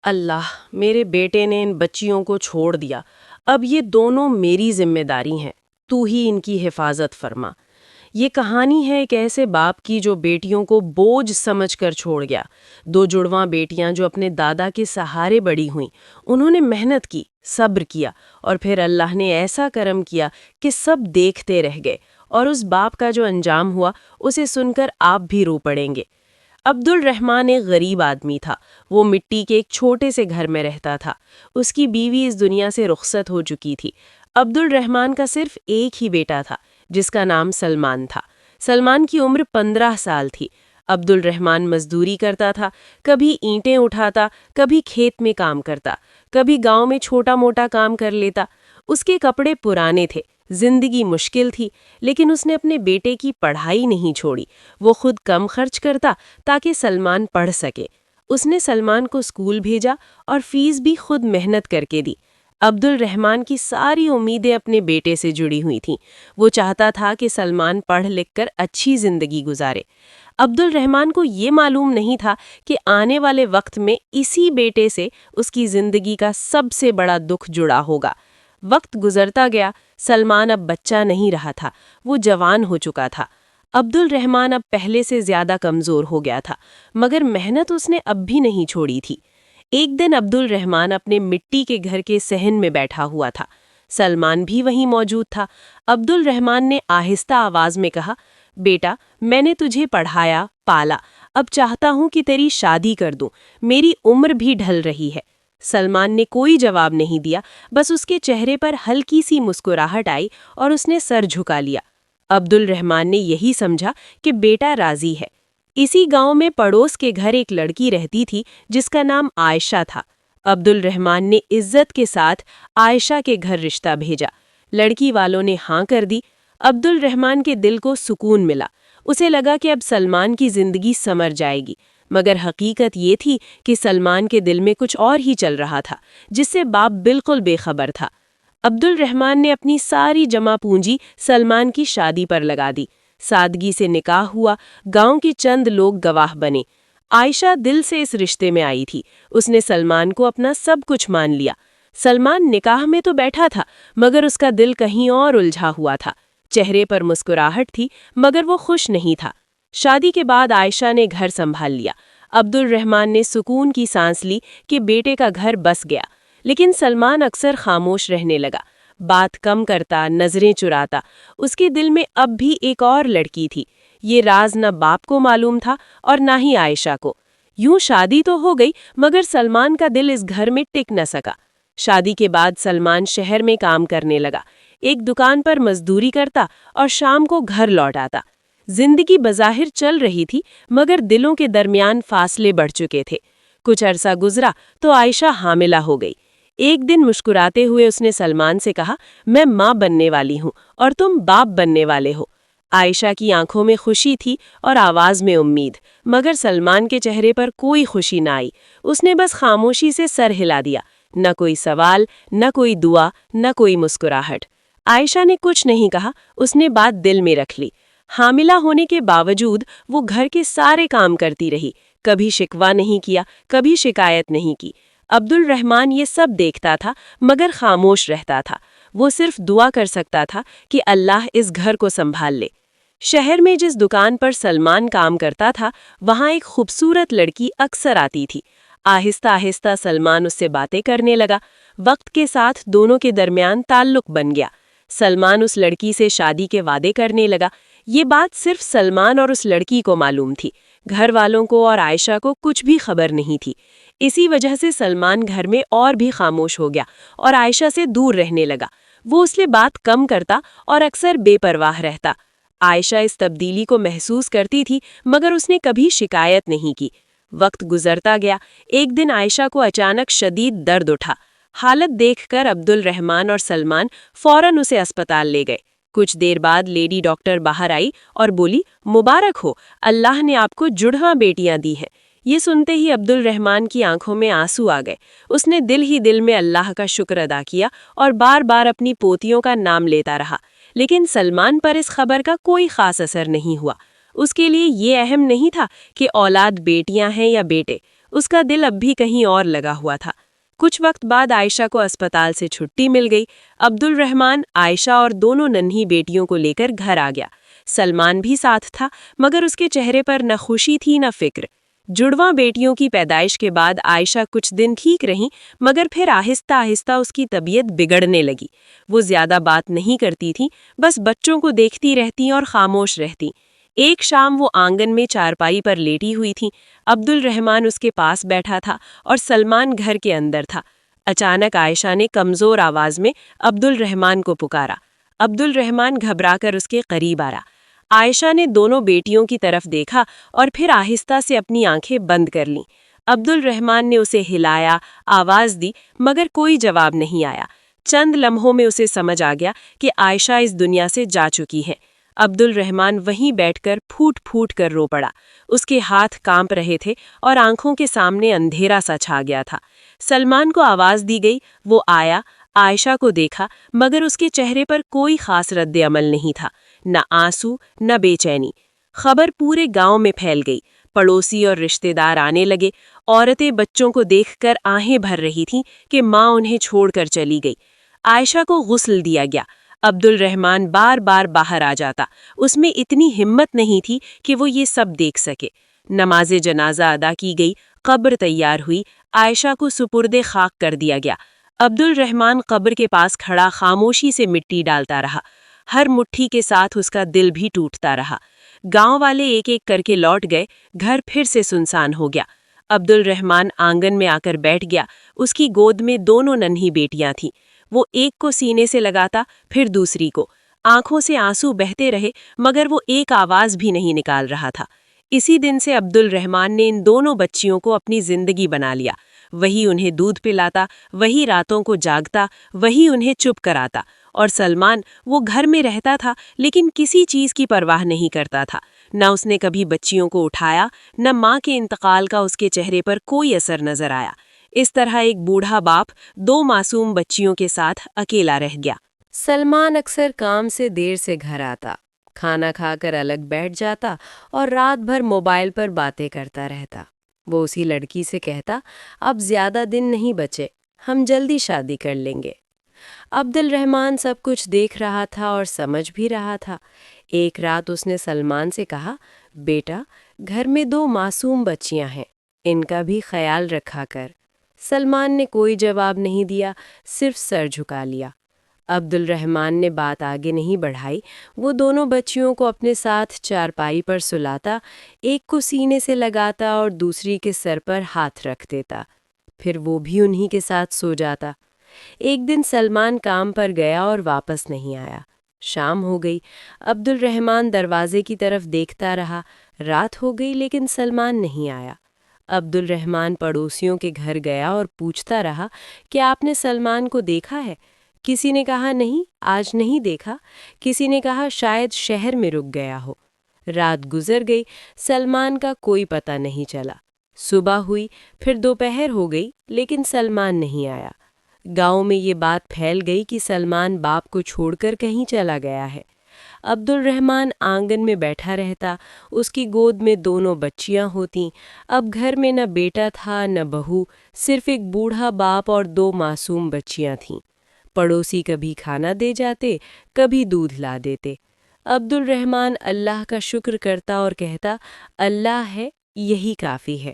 اللہ، میرے بیٹے نے ان بچیوں کو چھوڑ دیا۔ اب یہ دونوں میری ذمہ داری ہیں۔ تو ہی ان کی حفاظت فرما۔ یہ کہانی ہے ایک ایسے باپ کی جو بیٹیوں کو بوجھ سمجھ کر چھوڑ گیا۔ دو جڑواں بیٹیاں جو اپنے دادا کے سہارے بڑی ہوئیں، انہوں نے محنت کی، صبر کیا، اور پھر اللہ نے ایسا کرم کیا کہ سب دیکھتے رہ گئے، اور اس باپ کا جو انجام ہوا اسے سن کر آپ بھی رو پڑیں گے۔ عبد الرحمن ایک غریب آدمی تھا۔ وہ مٹی کے ایک چھوٹے سے گھر میں رہتا تھا۔ اس کی بیوی اس دنیا سے رخصت ہو چکی تھی۔ عبد الرحمن کا صرف ایک ہی بیٹا تھا جس کا نام سلمان تھا۔ سلمان کی عمر 15 سال تھی۔ عبد الرحمن مزدوری کرتا تھا، کبھی اینٹیں اٹھاتا، کبھی کھیت میں کام کرتا، کبھی گاؤں میں چھوٹا موٹا کام کر لیتا۔ اس کے کپڑے پرانے تھے، زندگی مشکل تھی، لیکن اس نے اپنے بیٹے کی پڑھائی نہیں چھوڑی۔ وہ خود کم خرچ کرتا تاکہ سلمان پڑھ سکے۔ اس نے سلمان کو اسکول بھیجا اور فیس بھی خود محنت کر کے دی۔ عبد الرحمن کی ساری امیدیں اپنے بیٹے سے جڑی ہوئی تھیں۔ وہ چاہتا تھا کہ سلمان پڑھ لکھ کر اچھی زندگی گزارے۔ عبد الرحمن کو یہ معلوم نہیں تھا کہ آنے والے وقت میں اسی بیٹے سے اس کی زندگی کا سب سے بڑا دکھ جڑا ہوگا۔ وقت گزرتا گیا، سلمان اب بچہ نہیں رہا تھا، وہ جوان ہو چکا تھا۔ عبد الرحمن اب پہلے سے زیادہ کمزور ہو گیا تھا، مگر محنت اس نے اب بھی نہیں چھوڑی تھی۔ ایک دن عبد الرحمن اپنے مٹی کے گھر کے صحن میں بیٹھا ہوا تھا۔ سلمان بھی وہیں موجود تھا۔ عبد الرحمن نے آہستہ آواز میں کہا، بیٹا، میں نے تجھے پڑھایا، پالا، اب چاہتا ہوں کہ تیری شادی کر دوں، میری عمر بھی ڈھل رہی ہے۔ سلمان نے کوئی جواب نہیں دیا، بس اس کے چہرے پر ہلکی سی مسکراہٹ آئی اور اس نے سر جھکا لیا۔ عبد الرحمن نے یہی سمجھا کہ بیٹا راضی ہے۔ اسی گاؤں میں پڑوس کے گھر ایک لڑکی رہتی تھی جس کا نام عائشہ تھا۔ عبد الرحمن نے عزت کے ساتھ عائشہ کے گھر رشتہ بھیجا۔ لڑکی والوں نے ہاں کر دی۔ عبد الرحمن کے دل کو سکون ملا۔ اسے لگا کہ اب سلمان کی زندگی سنور جائے گی، مگر حقیقت یہ تھی کہ سلمان کے دل میں کچھ اور ہی چل رہا تھا، جس سے باپ بالکل بے خبر تھا۔ عبد الرحمن نے اپنی ساری جمع پونجی سلمان کی شادی پر لگا دی۔ سادگی سے نکاح ہوا، گاؤں کے چند لوگ گواہ بنے۔ عائشہ دل سے اس رشتے میں آئی تھی۔ اس نے سلمان کو اپنا سب کچھ مان لیا۔ سلمان نکاح میں تو بیٹھا تھا، مگر اس کا دل کہیں اور الجھا ہوا تھا۔ چہرے پر مسکراہٹ تھی، مگر وہ خوش نہیں تھا۔ شادی کے بعد عائشہ نے گھر سنبھال لیا۔ عبد الرحمن نے سکون کی سانس لی کہ بیٹے کا گھر بس گیا، لیکن سلمان اکثر خاموش رہنے لگا، بات کم کرتا، نظریں چراتا۔ اس کے دل میں اب بھی ایک اور لڑکی تھی۔ یہ راز نہ باپ کو معلوم تھا اور نہ ہی عائشہ کو۔ یوں شادی تو ہو گئی، مگر سلمان کا دل اس گھر میں ٹک نہ سکا۔ شادی کے بعد سلمان شہر میں کام کرنے لگا۔ ایک دکان پر مزدوری کرتا اور شام کو گھر لوٹ آتا۔ زندگی بظاہر چل رہی تھی، مگر دلوں کے درمیان فاصلے بڑھ چکے تھے۔ کچھ عرصہ گزرا تو عائشہ حاملہ ہو گئی۔ ایک دن مسکراتے ہوئے اس نے سلمان سے کہا، میں ماں بننے والی ہوں اور تم باپ بننے والے ہو۔ عائشہ کی آنکھوں میں خوشی تھی اور آواز میں امید، مگر سلمان کے چہرے پر کوئی خوشی نہ آئی۔ اس نے بس خاموشی سے سر ہلا دیا، نہ کوئی سوال، نہ کوئی دعا، نہ کوئی مسکراہٹ۔ عائشہ نے کچھ نہیں کہا، اس نے بات دل میں رکھ لی۔ حاملہ ہونے کے باوجود وہ گھر کے سارے کام کرتی رہی، کبھی شکوہ نہیں کیا، کبھی شکایت نہیں کی۔ عبد الرحمن یہ سب دیکھتا تھا، مگر خاموش رہتا تھا۔ وہ صرف دعا کر سکتا تھا کہ اللہ اس گھر کو سنبھال لے۔ شہر میں جس دکان پر سلمان کام کرتا تھا، وہاں ایک خوبصورت لڑکی اکثر آتی تھی۔ آہستہ آہستہ سلمان اس سے باتیں کرنے لگا۔ وقت کے ساتھ دونوں کے درمیان تعلق بن گیا۔ سلمان اس لڑکی سے شادی کے وعدے کرنے لگا۔ یہ بات صرف سلمان اور اس لڑکی کو معلوم تھی۔ گھر والوں کو اور عائشہ کو کچھ بھی خبر نہیں تھی۔ اسی وجہ سے سلمان گھر میں اور بھی خاموش ہو گیا اور عائشہ سے دور رہنے لگا۔ وہ اس سے بات کم کرتا اور اکثر بے پرواہ رہتا۔ عائشہ اس تبدیلی کو محسوس کرتی تھی، مگر اس نے کبھی شکایت نہیں کی۔ وقت گزرتا گیا۔ ایک دن عائشہ کو اچانک شدید درد اٹھا۔ حالت دیکھ کر عبد الرحمن اور سلمان فوراً اسے اسپتال لے گئے۔ کچھ دیر بعد لیڈی ڈاکٹر باہر آئی اور بولی، مبارک ہو، اللہ نے آپ کو جڑواں بیٹیاں دی ہیں۔ یہ سنتے ہی عبد الرحمن کی آنکھوں میں آنسو آ گئے۔ اس نے دل ہی دل میں اللہ کا شکر ادا کیا اور بار بار اپنی پوتیوں کا نام لیتا رہا، لیکن سلمان پر اس خبر کا کوئی خاص اثر نہیں ہوا۔ اس کے لیے یہ اہم نہیں تھا کہ اولاد بیٹیاں ہیں یا بیٹے، اس کا دل اب بھی کہیں اور لگا ہوا تھا۔ کچھ وقت بعد عائشہ کو اسپتال سے چھٹی مل گئی۔ عبد الرحمن عائشہ اور دونوں ننھی بیٹیوں کو لے کر گھر آ گیا۔ سلمان بھی ساتھ تھا، مگر اس کے چہرے پر نہ خوشی تھی نہ فکر۔ جڑواں بیٹیوں کی پیدائش کے بعد عائشہ کچھ دن ٹھیک رہیں، مگر پھر آہستہ آہستہ اس کی طبیعت بگڑنے لگی۔ وہ زیادہ بات نہیں کرتی تھی، بس بچوں کو دیکھتی رہتی اور خاموش رہتی۔ ایک شام وہ آنگن میں چارپائی پر لیٹی ہوئی تھی۔ عبد الرحمن اس کے پاس بیٹھا تھا اور سلمان گھر کے اندر تھا۔ اچانک عائشہ نے کمزور آواز میں عبد الرحمن کو پکارا۔ عبد الرحمن گھبرا کر اس کے قریب آیا۔ عائشہ نے دونوں بیٹیوں کی طرف دیکھا اور پھر آہستہ سے اپنی آنکھیں بند کر لیں۔ عبد الرحمن نے اسے ہلایا، آواز دی، مگر کوئی جواب نہیں آیا۔ چند لمحوں میں اسے سمجھ آ گیا کہ عائشہ اس دنیا سے جا چکی ہے۔ عبد الرحمن وہیں بیٹھ کر پھوٹ پھوٹ کر رو پڑا۔ اس کے ہاتھ کانپ رہے تھے اور آنکھوں کے سامنے اندھیرا سا چھا گیا تھا۔ سلمان کو آواز دی گئی، وہ آیا، عائشہ کو دیکھا، مگر اس کے چہرے پر کوئی خاص رد عمل نہیں تھا، نہ آنسو نہ بے چینی۔ خبر پورے گاؤں میں پھیل گئی، پڑوسی اور رشتہ دار آنے لگے۔ عورتیں بچوں کو دیکھ کر آہیں بھر رہی تھیں کہ ماں انہیں چھوڑ کر چلی گئی۔ عائشہ کو غسل دیا گیا۔ عبد الرحمن بار بار باہر آ جاتا، اس میں اتنی ہمت نہیں تھی کہ وہ یہ سب دیکھ سکے۔ نماز جنازہ ادا کی گئی، قبر تیار ہوئی، عائشہ کو سپرد خاک کر دیا گیا۔ عبد الرحمن قبر کے پاس کھڑا خاموشی سے مٹی ڈالتا رہا۔ ہر مٹھی کے ساتھ اس کا دل بھی ٹوٹتا رہا۔ گاؤں والے ایک ایک کر کے لوٹ گئے، گھر پھر سے سنسان ہو گیا۔ عبد الرحمن آنگن میں آ کر بیٹھ گیا۔ اس کی گود میں دونوں ننھی بیٹیاں تھیں۔ وہ ایک کو سینے سے لگاتا، پھر دوسری کو۔ آنکھوں سے آنسو بہتے رہے، مگر وہ ایک آواز بھی نہیں نکال رہا تھا۔ اسی دن سے عبد الرحمن نے ان دونوں بچیوں کو اپنی زندگی بنا لیا۔ وہی انہیں دودھ پلاتا، وہی راتوں کو جاگتا، وہی انہیں چپ کراتا۔ اور سلمان، وہ گھر میں رہتا تھا لیکن کسی چیز کی پرواہ نہیں کرتا تھا۔ نہ اس نے کبھی بچیوں کو اٹھایا، نہ ماں کے انتقال کا اس کے چہرے پر کوئی اثر نظر آیا۔ اس طرح ایک بوڑھا باپ دو معصوم بچیوں کے ساتھ اکیلا رہ گیا۔ سلمان اکثر کام سے دیر سے گھر آتا، کھانا کھا کر الگ بیٹھ جاتا اور رات بھر موبائل پر باتیں کرتا رہتا۔ وہ اسی لڑکی سے کہتا، اب زیادہ دن نہیں بچے، ہم جلدی شادی کر لیں گے۔ عبد الرحمن سب کچھ دیکھ رہا تھا اور سمجھ بھی رہا تھا۔ ایک رات اس نے سلمان سے کہا، بیٹا، گھر میں دو معصوم بچیاں ہیں، ان کا بھی خیال رکھا کر۔ سلمان نے کوئی جواب نہیں دیا، صرف سر جھکا لیا۔ عبد الرحمن نے بات آگے نہیں بڑھائی۔ وہ دونوں بچیوں کو اپنے ساتھ چارپائی پر سلاتا، ایک کو سینے سے لگاتا اور دوسری کے سر پر ہاتھ رکھ دیتا، پھر وہ بھی انہی کے ساتھ سو جاتا۔ ایک دن سلمان کام پر گیا اور واپس نہیں آیا۔ شام ہو گئی۔ عبد الرحمن دروازے کی طرف دیکھتا رہا۔ رات ہو گئی لیکن سلمان نہیں آیا۔ عبد الرحمن پڑوسیوں کے گھر گیا اور پوچھتا رہا کہ آپ نے سلمان کو دیکھا ہے؟ کسی نے کہا نہیں، آج نہیں دیکھا۔ کسی نے کہا شاید شہر میں رک گیا ہو۔ رات گزر گئی، سلمان کا کوئی پتہ نہیں چلا۔ صبح ہوئی، پھر دوپہر ہو گئی، لیکن سلمان نہیں آیا۔ گاؤں میں یہ بات پھیل گئی کہ سلمان باپ کو چھوڑ کر کہیں چلا گیا ہے۔ عبد الرحمن آنگن میں بیٹھا رہتا، اس کی گود میں دونوں بچیاں ہوتیں۔ اب گھر میں نہ بیٹا تھا نہ بہو، صرف ایک بوڑھا باپ اور دو معصوم بچیاں تھیں۔ پڑوسی کبھی کھانا دے جاتے، کبھی دودھ لا دیتے۔ عبد الرحمن اللہ کا شکر کرتا اور کہتا، اللہ ہے، یہی کافی ہے۔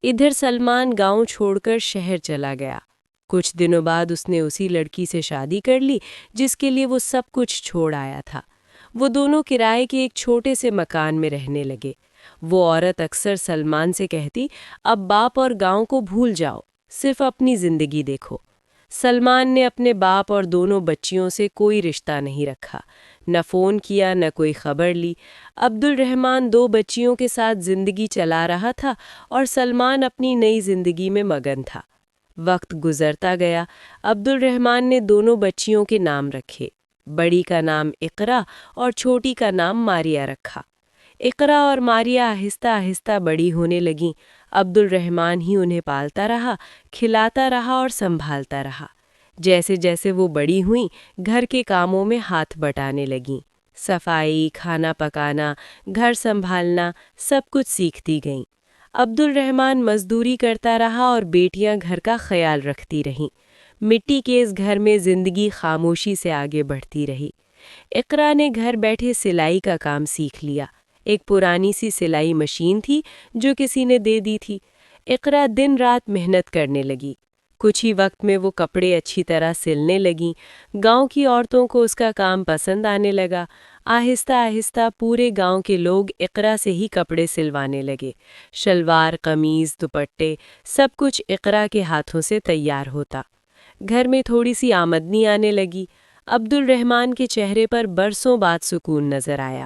ادھر سلمان گاؤں چھوڑ کر شہر چلا گیا۔ کچھ دنوں بعد اس نے اسی لڑکی سے شادی کر لی جس کے لیے وہ سب کچھ چھوڑ آیا تھا۔ وہ دونوں کرائے کے ایک چھوٹے سے مکان میں رہنے لگے۔ وہ عورت اکثر سلمان سے کہتی، اب باپ اور گاؤں کو بھول جاؤ، صرف اپنی زندگی دیکھو۔ سلمان نے اپنے باپ اور دونوں بچیوں سے کوئی رشتہ نہیں رکھا، نہ فون کیا نہ کوئی خبر لی۔ عبد الرحمن دو بچیوں کے ساتھ زندگی چلا رہا تھا اور سلمان اپنی نئی زندگی میں مگن تھا۔ وقت گزرتا گیا۔ عبد الرحمن نے دونوں بچیوں کے نام رکھے۔ بڑی کا نام اقرا اور چھوٹی کا نام ماریہ رکھا۔ اقرا اور ماریہ آہستہ آہستہ بڑی ہونے لگیں۔ عبد الرحمن ہی انہیں پالتا رہا، کھلاتا رہا اور سنبھالتا رہا۔ جیسے جیسے وہ بڑی ہوئیں، گھر کے کاموں میں ہاتھ بٹانے لگیں۔ صفائی، کھانا پکانا، گھر سنبھالنا، سب کچھ سیکھتی گئیں۔ عبد الرحمن مزدوری کرتا رہا اور بیٹیاں گھر کا خیال رکھتی رہیں۔ مٹی کے اس گھر میں زندگی خاموشی سے آگے بڑھتی رہی۔ اقرا نے گھر بیٹھے سلائی کا کام سیکھ لیا۔ ایک پرانی سی سلائی مشین تھی جو کسی نے دے دی تھی۔ اقرا دن رات محنت کرنے لگی۔ کچھ ہی وقت میں وہ کپڑے اچھی طرح سلنے لگیں۔ گاؤں کی عورتوں کو اس کا کام پسند آنے لگا۔ آہستہ آہستہ پورے گاؤں کے لوگ اقرا سے ہی کپڑے سلوانے لگے۔ شلوار، قمیض، دوپٹے، سب کچھ اقرا کے ہاتھوں سے تیار ہوتا۔ گھر میں تھوڑی سی آمدنی آنے لگی۔ عبد الرحمن کے چہرے پر برسوں بعد سکون نظر آیا۔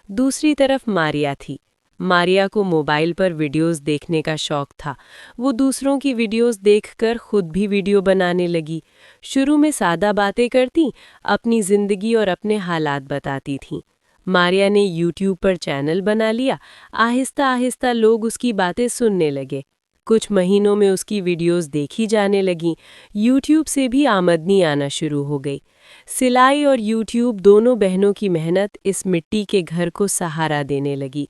دوسری طرف ماریا تھی۔ ماریا کو موبائل پر ویڈیوز دیکھنے کا شوق تھا۔ وہ دوسروں کی ویڈیوز دیکھ کر خود بھی ویڈیو بنانے لگی۔ شروع میں سادہ باتیں کرتی، اپنی زندگی اور اپنے حالات بتاتی تھیں۔ ماریا نے یوٹیوب پر چینل بنا لیا۔ آہستہ آہستہ لوگ اس کی باتیں سننے لگے۔ کچھ مہینوں میں اس کی ویڈیوز دیکھی جانے لگیں۔ یوٹیوب سے بھی آمدنی آنا شروع ہو گئی۔ سلائی اور یوٹیوب دونوں بہنوں کی محنت اس مٹی کے گھر کو سہارا دینے لگی۔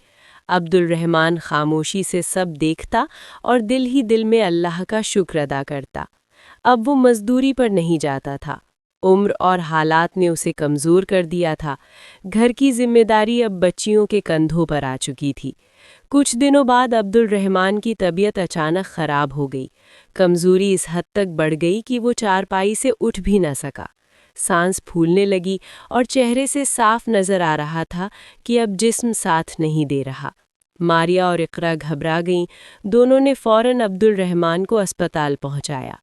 عبد الرحمن خاموشی سے سب دیکھتا اور دل ہی دل میں اللہ کا شکر ادا کرتا۔ اب وہ مزدوری پر نہیں جاتا تھا۔ عمر اور حالات نے اسے کمزور کر دیا تھا۔ گھر کی ذمہ داری اب بچیوں کے کندھوں پر آ چکی تھی۔ کچھ دنوں بعد عبد الرحمن کی طبیعت اچانک خراب ہو گئی۔ کمزوری اس حد تک بڑھ گئی کہ وہ چارپائی سے اٹھ بھی نہ سکا۔ سانس پھولنے لگی اور چہرے سے صاف نظر آ رہا تھا کہ اب جسم ساتھ نہیں دے رہا۔ ماریا اور اقرا گھبرا گئیں۔ دونوں نے فوراً عبد الرحمن کو اسپتال پہنچایا۔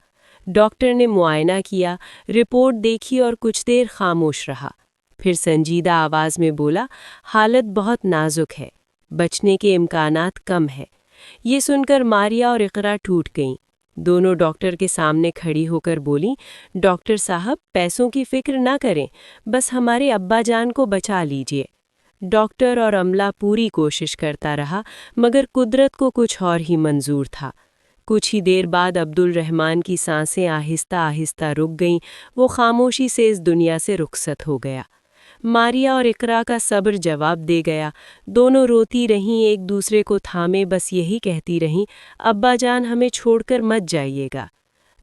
ڈاکٹر نے معائنہ کیا، رپورٹ دیکھی اور کچھ دیر خاموش رہا۔ پھر سنجیدہ آواز میں بولا، حالت بہت نازک ہے، بچنے کے امکانات کم ہیں۔ یہ سن کر ماریا اور اقرا ٹوٹ گئیں۔ دونوں ڈاکٹر کے سامنے کھڑی ہو کر بولیں، ڈاکٹر صاحب پیسوں کی فکر نہ کریں، بس ہمارے ابا جان کو بچا لیجئے۔ ڈاکٹر اور عملہ پوری کوشش کرتا رہا، مگر قدرت کو کچھ اور ہی منظور تھا۔ کچھ ہی دیر بعد عبد الرحمن کی سانسیں آہستہ آہستہ رک گئیں۔ وہ خاموشی سے اس دنیا سے رخصت ہو گیا۔ ماریا اور اقرا کا صبر جواب دے گیا۔ دونوں روتی رہیں، ایک دوسرے کو تھامے بس یہی کہتی رہیں، ابا جان ہمیں چھوڑ کر مت جائیے گا۔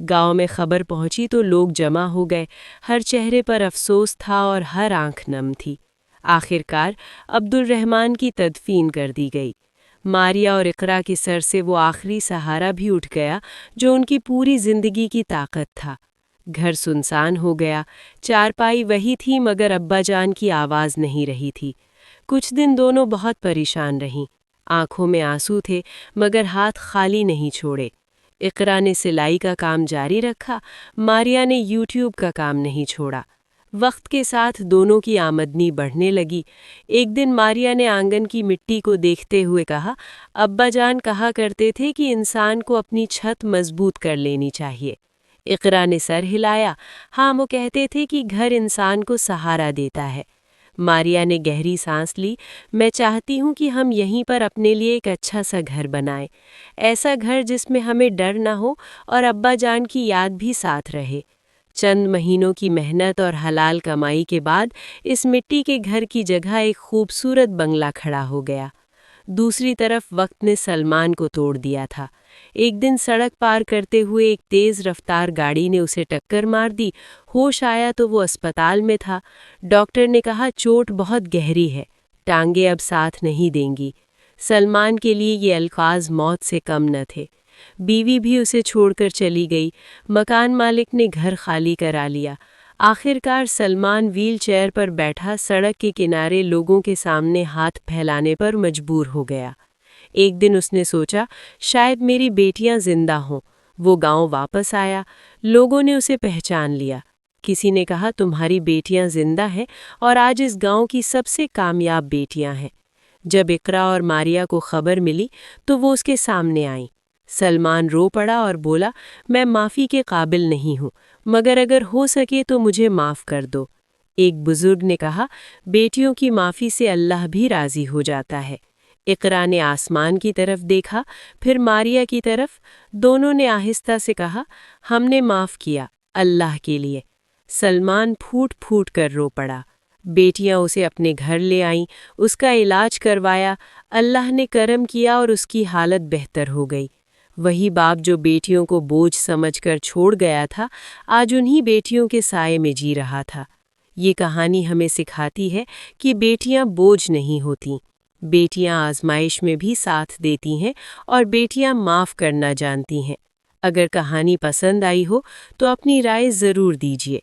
گاؤں میں خبر پہنچی تو لوگ جمع ہو گئے۔ ہر چہرے پر افسوس تھا اور ہر آنکھ نم تھی۔ آخرکار عبد الرحمن کی تدفین کر دی گئی۔ ماریا اور اقرا کے سر سے وہ آخری سہارا بھی اٹھ گیا جو ان کی پوری زندگی کی طاقت تھا۔ گھر سنسان ہو گیا۔ چارپائی وہی تھی مگر ابا جان کی آواز نہیں رہی تھی۔ کچھ دن دونوں بہت پریشان رہیں۔ آنکھوں میں آنسو تھے مگر ہاتھ خالی نہیں چھوڑے۔ اقرا نے سلائی کا کام جاری رکھا، ماریا نے یوٹیوب کا کام نہیں چھوڑا۔ وقت کے ساتھ دونوں کی آمدنی بڑھنے لگی۔ ایک دن ماریا نے آنگن کی مٹی کو دیکھتے ہوئے کہا، ابا جان کہا کرتے تھے کہ انسان کو اپنی چھت مضبوط کر لینی چاہیے۔ اقرا نے سر ہلایا، ہاں وہ کہتے تھے کہ گھر انسان کو سہارا دیتا ہے۔ ماریا نے گہری سانس لی، میں چاہتی ہوں کہ ہم یہیں پر اپنے لیے ایک اچھا سا گھر بنائیں، ایسا گھر جس میں ہمیں ڈر نہ ہو اور ابا جان کی یاد بھی ساتھ رہے۔ چند مہینوں کی محنت اور حلال کمائی کے بعد اس مٹی کے گھر کی جگہ ایک خوبصورت بنگلہ کھڑا ہو گیا۔ دوسری طرف وقت نے سلمان کو توڑ دیا تھا۔ ایک دن سڑک پار کرتے ہوئے ایک تیز رفتار گاڑی نے اسے ٹکر مار دی۔ ہوش آیا تو وہ اسپتال میں تھا۔ ڈاکٹر نے کہا چوٹ بہت گہری ہے، ٹانگیں اب ساتھ نہیں دیں گی۔ سلمان کے لیے یہ الفاظ موت سے کم نہ تھے۔ بیوی بھی اسے چھوڑ کر چلی گئی۔ مکان مالک نے گھر خالی کرا لیا۔ آخرکار سلمان ویل چیئر پر بیٹھا سڑک کے کنارے لوگوں کے سامنے ہاتھ پھیلانے پر مجبور ہو گیا۔ ایک دن اس نے سوچا شاید میری بیٹیاں زندہ ہوں۔ وہ گاؤں واپس آیا۔ لوگوں نے اسے پہچان لیا۔ کسی نے کہا تمہاری بیٹیاں زندہ ہیں اور آج اس گاؤں کی سب سے کامیاب بیٹیاں ہیں۔ جب اقرا اور ماریا کو خبر ملی تو وہ اس کے سامنے آئیں۔ سلمان رو پڑا اور بولا میں معافی کے قابل نہیں ہوں، مگر اگر ہو سکے تو مجھے معاف کر دو۔ ایک بزرگ نے کہا بیٹیوں کی معافی سے اللہ بھی راضی ہو جاتا ہے۔ اقرا نے آسمان کی طرف دیکھا، پھر ماریا کی طرف۔ دونوں نے آہستہ سے کہا ہم نے معاف کیا اللہ کے لیے۔ سلمان پھوٹ پھوٹ کر رو پڑا۔ بیٹیاں اسے اپنے گھر لے آئیں، اس کا علاج کروایا، اللہ نے کرم کیا اور اس کی حالت بہتر ہو گئی۔ وہی باپ جو بیٹیوں کو بوجھ سمجھ کر چھوڑ گیا تھا، آج انہی بیٹیوں کے سائے میں جی رہا تھا۔ یہ کہانی ہمیں سکھاتی ہے کہ بیٹیاں بوجھ نہیں ہوتیں، بیٹیاں آزمائش میں بھی ساتھ دیتی ہیں اور بیٹیاں معاف کرنا جانتی ہیں۔ اگر کہانی پسند آئی ہو تو اپنی رائے ضرور دیجیے۔